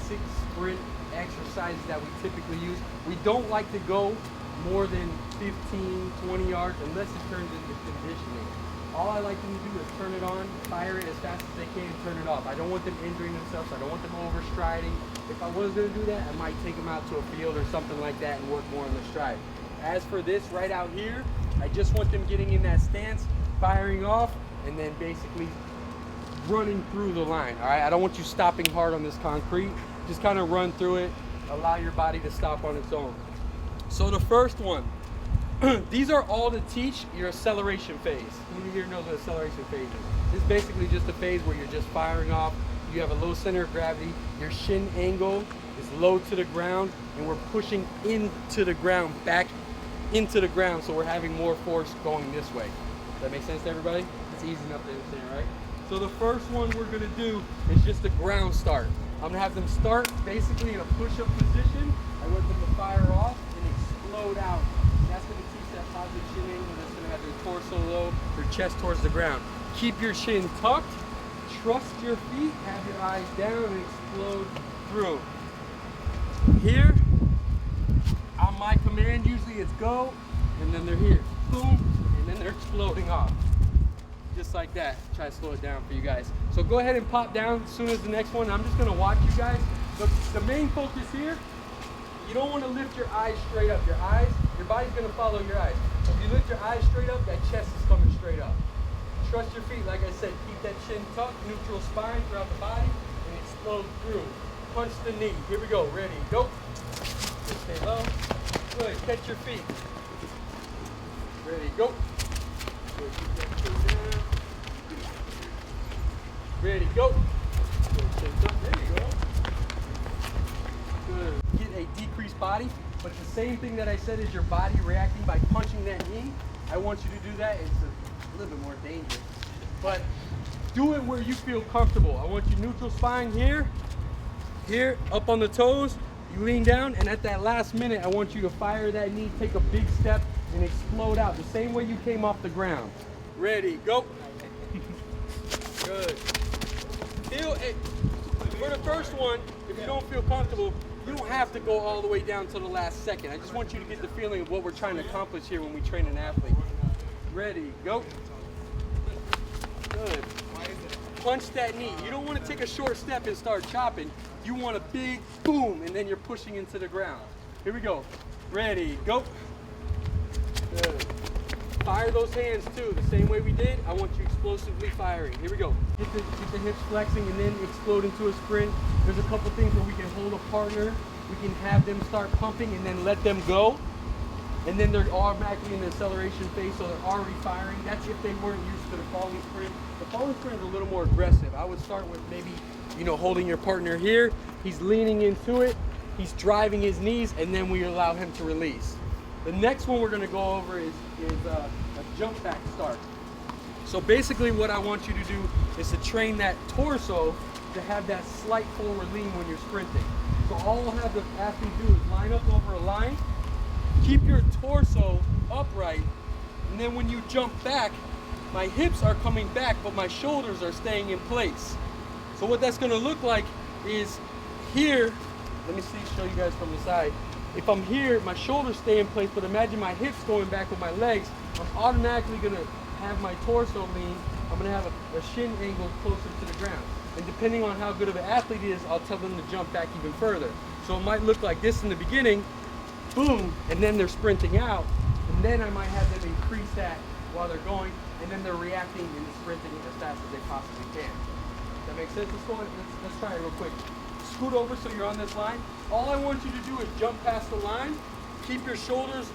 basic sprint exercises that we typically use. We don't like to go more than 15, 20 yards unless it turns into conditioning. All I like them to do is turn it on, fire it as fast as they can, turn it off. I don't want them injuring themselves. I don't want them overstriding. If I was going to do that, I might take them out to a field or something like that and work more on the stride. As for this right out here, I just want them getting in that stance, firing off, and then basically running through the line. All right, I don't want you stopping hard on this concrete. Just kind of run through it, allow your body to stop on its own. So the first one, these are all to teach your acceleration phase. Who here knows what acceleration phase is? This is basically just a phase where you're just firing off. You have a low center of gravity. Your shin angle is low to the ground, and we're pushing into the ground, back into the ground, so we're having more force going this way. Does that make sense to everybody? It's easy enough to understand, right? So the first one we're gonna do is just a ground start. I'm gonna have them start basically in a push-up position. I want them to fire off and explode out. That's gonna teach that positive shin angle. That's gonna have their torso low, their chest towards the ground. Keep your chin tucked, trust your feet, have your eyes down and explode through. Here, on my command, usually it's go, and then they're here, boom, and then they're exploding off. Just like that. Try to slow it down for you guys. So go ahead and pop down as soon as the next one. I'm just gonna watch you guys. But the main focus here, you don't want to lift your eyes straight up. Your body's gonna follow your eyes. If you lift your eyes straight up, that chest is coming straight up. Trust your feet, like I said, keep that chin tucked, neutral spine throughout the body, and explode through. Punch the knee. Here we go. Ready, go. Just stay low. Good. Catch your feet. Ready, go. Good. Keep that chin down. Ready, go. Good. Chin tucked. There you go. Good. Get a decreased body, but the same thing that I said is your body reacting by punching that knee. I want you to do that. It's a little bit more dangerous, but do it where you feel comfortable. I want you neutral spine here, up on the toes. You lean down, and at that last minute, I want you to fire that knee, take a big step, and explode out the same way you came off the ground. Ready, go. Good. Feel it. For the first one, if you don't feel comfortable, you don't have to go all the way down to the last second. I just want you to get the feeling of what we're trying to accomplish here when we train an athlete. Ready, go. Good. Punch that knee. You don't want to take a short step and start chopping. You want a big boom, and then you're pushing into the ground. Here we go. Ready, go. Good. Fire those hands too, the same way we did. I want you explosively firing. Here we go. Get the hips flexing and then explode into a sprint. There's a couple things where we can hold a partner. We can have them start pumping and then let them go. And then they're automatically in the acceleration phase, so they're already firing. That's if they weren't used to the falling sprint. The falling sprint is a little more aggressive. I would start with maybe, holding your partner here. He's leaning into it. He's driving his knees, and then we allow him to release. The next one we're gonna go over is a jump back start. So basically what I want you to do is to train that torso to have that slight forward lean when you're sprinting. So all I'll have the athlete do is line up over a line, keep your torso upright, and then when you jump back, my hips are coming back, but my shoulders are staying in place. So what that's gonna look like is here, let me show you guys from the side. If I'm here, my shoulders stay in place, but imagine my hips going back with my legs. I'm automatically gonna have my torso lean. I'm gonna have a shin angle closer to the ground. And depending on how good of an athlete he is, I'll tell them to jump back even further. So it might look like this in the beginning, boom, and then they're sprinting out. And then I might have them increase that while they're going, and then they're reacting and sprinting as fast as they possibly can. Does that make sense? Let's try it real quick. Scoot over so you're on this line. All I want you to do is jump past the line. Keep your shoulders,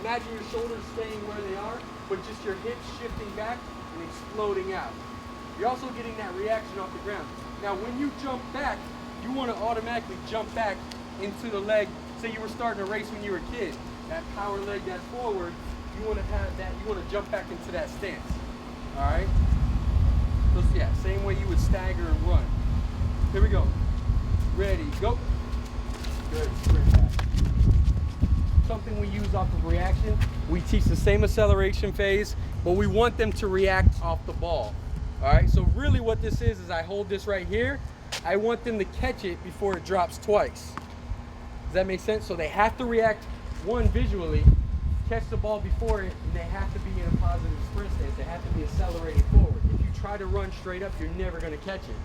imagine your shoulders staying where they are, but just your hips shifting back and exploding out. You're also getting that reaction off the ground. Now when you jump back, you want to automatically jump back into the leg. Say you were starting a race when you were a kid. That power leg that's forward, you want to have that, you want to jump back into that stance. Alright? So yeah, same way you would stagger and run. Here we go. Ready, go. Good, sprint back. Something we use off of reaction. We teach the same acceleration phase, but we want them to react off the ball. All right, so really what this is I hold this right here. I want them to catch it before it drops twice. Does that make sense? So they have to react, one, visually, catch the ball before it, and they have to be in a positive sprint stance. They have to be accelerating forward. If you try to run straight up, you're never going to catch it.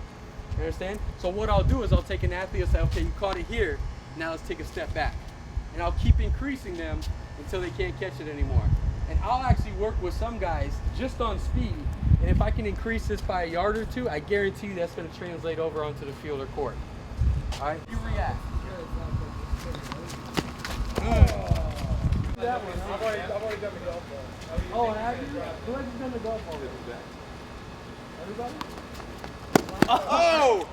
You understand? So what I'll do is I'll take an athlete and say, okay, you caught it here, now let's take a step back. And I'll keep increasing them until they can't catch it anymore. And I'll actually work with some guys just on speed, and if I can increase this by a yard or two, I guarantee you that's going to translate over onto the field or court. All right? You react. That one. I've already done the golf ball. Oh, have you? Who has done the golf ball? Everybody? Oh!